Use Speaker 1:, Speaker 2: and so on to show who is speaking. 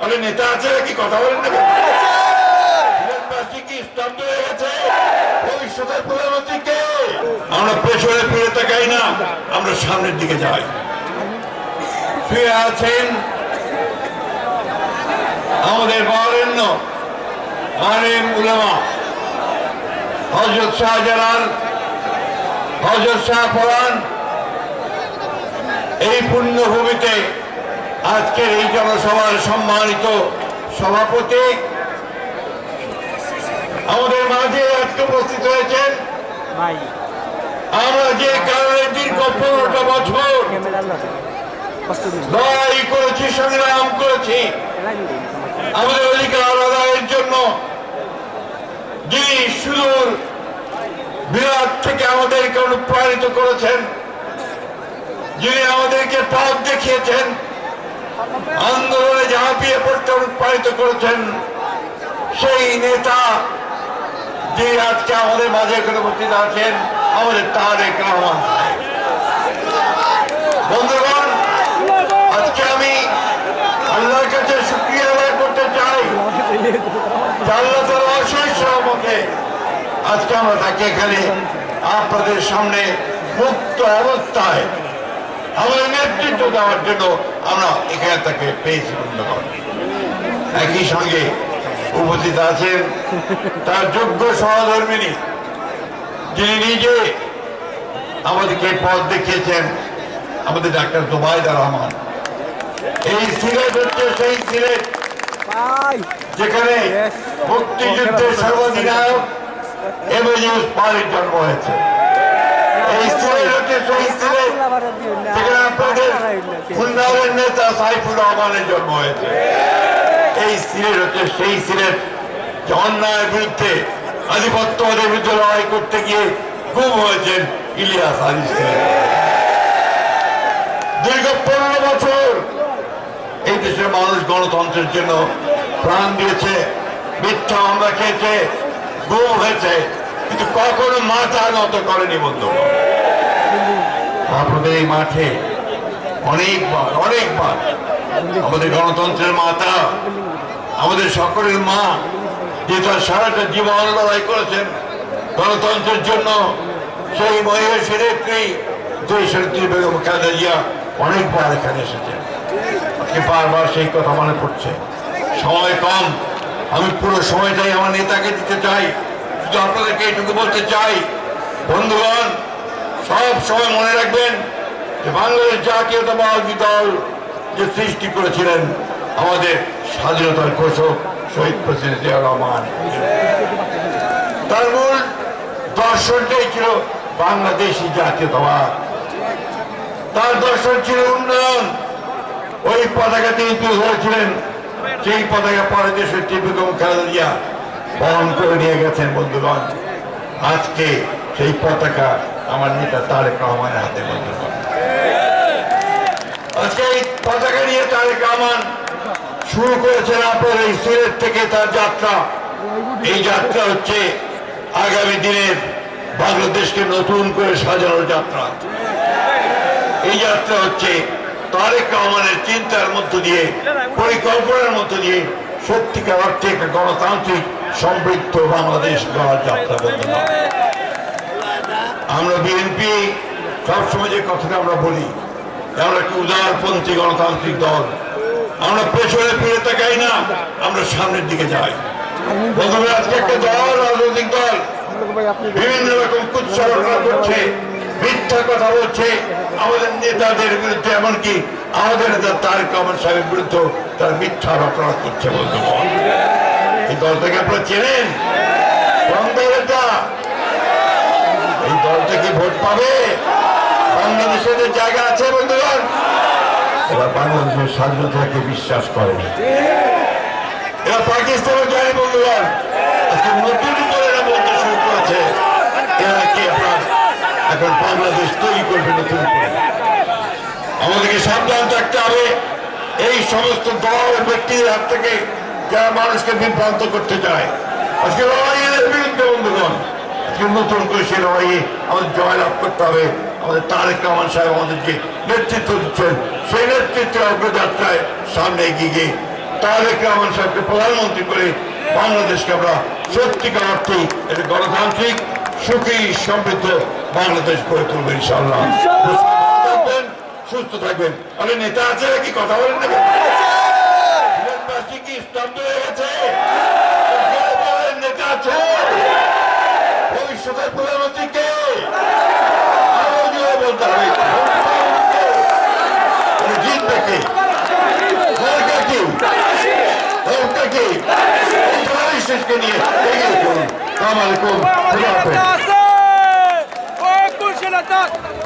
Speaker 1: আরে নেতা আছে নাকি কথা বলেন না কি স্তব্ধ হয়ে গেছে ভবিষ্যতের প্রধানমন্ত্রী কে আমরা পেছনে ফিরে তাকাই না আমরা সামনের দিকে যাই শুয়ে আছেন আমাদের বরেণ্য আলেম উলামা হযরত শাহজালাল হযরত শাহপরান এই পুণ্যভূমিতে আজকের এই জনসভার সম্মানিত সভাপতি আমাদের মাঝে আজকে উপস্থিত হয়েছেন আমরা যে কারণে দীর্ঘ 15টা বছর লড়াই করেছি সংগ্রাম করেছি আমাদের অধিকার আদায়ের জন্য যিনি সুদূর বিরাট থেকে আমাদেরকে অনুপ্রাণিত করেছেন যিনি আমাদেরকে পথ দেখিয়েছেন আন্দোলনে ঝাঁপিয়ে পড়তে অনুপ্রাণিত করেছেন সেই নেতা যিনি আজকে আমাদের মাঝে এখানে উপস্থিত আছেন আমাদের তারেক রহমান সাহেব। বন্ধুগণ আজকে আমি আল্লাহর কাছে শুকরিয়া আদায় করতে চাই আল্লাহ তার অশেষ রহমতে আজকে আমরা তাকে এখানে আপনাদের সামনে মুক্ত অবস্থায় আমাদের নেতৃত্ব দেওয়ার জন্য আমরা এখানে তাকে পেয়েছি। বন্ধুগণ একই সঙ্গে উপস্থিত আছেন তার যোগ্য সহধর্মিনী যিনি নিজে আমাদেরকে পথ দেখিয়েছেন আমাদের ডাক্তার জুবাইদা রহমান। এই সিলেট হচ্ছে সেই সিলেট যেখানে মুক্তিযুদ্ধের সর্বাধিনায়ক এমএজিউস পালের জন্ম হয়েছে। এই সিলেট হচ্ছে সেই সিলেট যেখানে আপনাদের খুলনার নেতা সাইফুর রহমানের জন্ম হয়েছে। এই সিলেট হচ্ছে সেই সিলেট যে অন্যায়ের বিরুদ্ধে আধিপত্যবাদের বিরুদ্ধে লড়াই করতে গিয়ে গুম হয়েছেন ইলিয়াস আলী সিলেট। দীর্ঘ 15 বছর এই দেশের মানুষ গণতন্ত্রের জন্য প্রাণ দিয়েছে, মিথ্যা মামলা খেয়েছে, গুম হয়েছে, কিন্তু কখনো মাথা নত করেনি। বন্ধুগণ আপনাদের এই মাঠে অনেকবার আমাদের গণতন্ত্রের মাতা আমাদের সকলের মা যে তার সারাটা জীবন লড়াই করেছেন গণতন্ত্রের জন্য সেই মহিষী নেত্রী দেশনেত্রী বেগম খালেদা জিয়া অনেকবার এখানে এসেছেন। আজকে বারবার সেই কথা মনে পড়ছে। সময় কম, আমি পুরো সময়টাই আমার নেতাকে দিতে চাই। শুধু আপনাদেরকে এইটুকু বলতে চাই বন্ধুগণ সব সময় মনে রাখবেন যে বাংলাদেশ জাতীয়তাবাদী দল যে সৃষ্টি করেছিলেন আমাদের স্বাধীনতার ঘোষক শহীদ প্রেসিডেন্ট জিয়াউর রহমান, তার মূল দর্শনটাই ছিল বাংলাদেশি জাতীয়তাবাদ। তার দর্শন ছিল উন্নয়ন। ওই পতাকা তিনি তুলে ধরেছিলেন, সেই পতাকা পরে দেশের বেগম খালেদা জিয়া বহন করে নিয়ে গেছেন। বন্ধুগণ আজকে সেই পতাকা আমার নেতা তারেক রহমানের হাতে। বন্ধুগণ আজকে এই পতাকা নিয়ে তারেক রহমান শুরু করেছেন আপনার এই সিলেট থেকে তার যাত্রা। এই যাত্রা হচ্ছে আগামী দিনের বাংলাদেশকে নতুন করে সাজানোর যাত্রা। এই যাত্রা হচ্ছে তারেক রহমানের চিন্তার মধ্য দিয়ে, পরিকল্পনার মধ্য দিয়ে সত্যিকার অর্থে একটা গণতান্ত্রিক সমৃদ্ধ বাংলাদেশ গড়ার যাত্রা। বন্ধুগণ আমরা বিএনপি সবসময় যে কথাটা আমরা বলি আমরা একটা উদারপন্থী গণতান্ত্রিক দল। আমরা পেছনে ফিরে তাকাই না, আমরা সামনের দিকে যাই। বন্ধুরা আজকে একটা দল, রাজনৈতিক দল বিভিন্ন রকম কুৎসা করছে, মিথ্যা কথা বলছে আমাদের নেতাদের বিরুদ্ধে, এমনকি আমাদের নেতা তারেক রহমান সাহেবের বিরুদ্ধে তার মিথ্যা রচনা করছে। বন্ধুগণ এই দলটাকে আপনারা চেনেন? কোন দল এটা? এই দলটা কি ভোট পাবে? বাংলাদেশের জায়গা আছে? বন্ধুগণ এরা বাংলাদেশের স্বাধীনতাকে বিশ্বাস করেনি, এরা পাকিস্তানের জানি। বন্ধুগণ আজকে নতুন করে এরা বলতে শুরু করেছে এরা কি আপনার এখন বাংলাদেশ তৈরি করবে নতুন করে। আমাদেরকে সাবধান থাকতে হবে এই সমস্ত দল ব্যক্তির হাত থেকে যারা মানুষকে বিভ্রান্ত করতে চায়। আজকে লড়াইয়ের বিরুদ্ধে বন্ধুগণ আজকে নতুন করে সে লড়াইয়ে আমাদের জয়লাভ করতে হবে। আমাদের তারেক রহমান সাহেব আমাদেরকে নেতৃত্ব দিচ্ছেন, সেই নেতৃত্বের অগ্রযাত্রায় সামনে এগিয়ে গিয়ে তারেক রহমান সাহেবকে প্রধানমন্ত্রী করে বাংলাদেশকে আমরা সত্যিকার অর্থে এটা গণতান্ত্রিক সুখী সমৃদ্ধ বাংলাদেশ গড়ে তুলবো ইনশাআল্লাহ। সুস্থ থাকবেন। আরে নেতা আছে নাকি কথা বলেন না? কি স্তব্ধ হয়ে গেছে? নেতা আছে? ভবিষ্যতের প্রধানমন্ত্রী কে? আরো জোরে বলতে হবে। জিতবে কে? সরকার কি? সরকার কি? শেষকে নিয়ে এগিয়ে চলুন। আসসালামু আলাইকুম।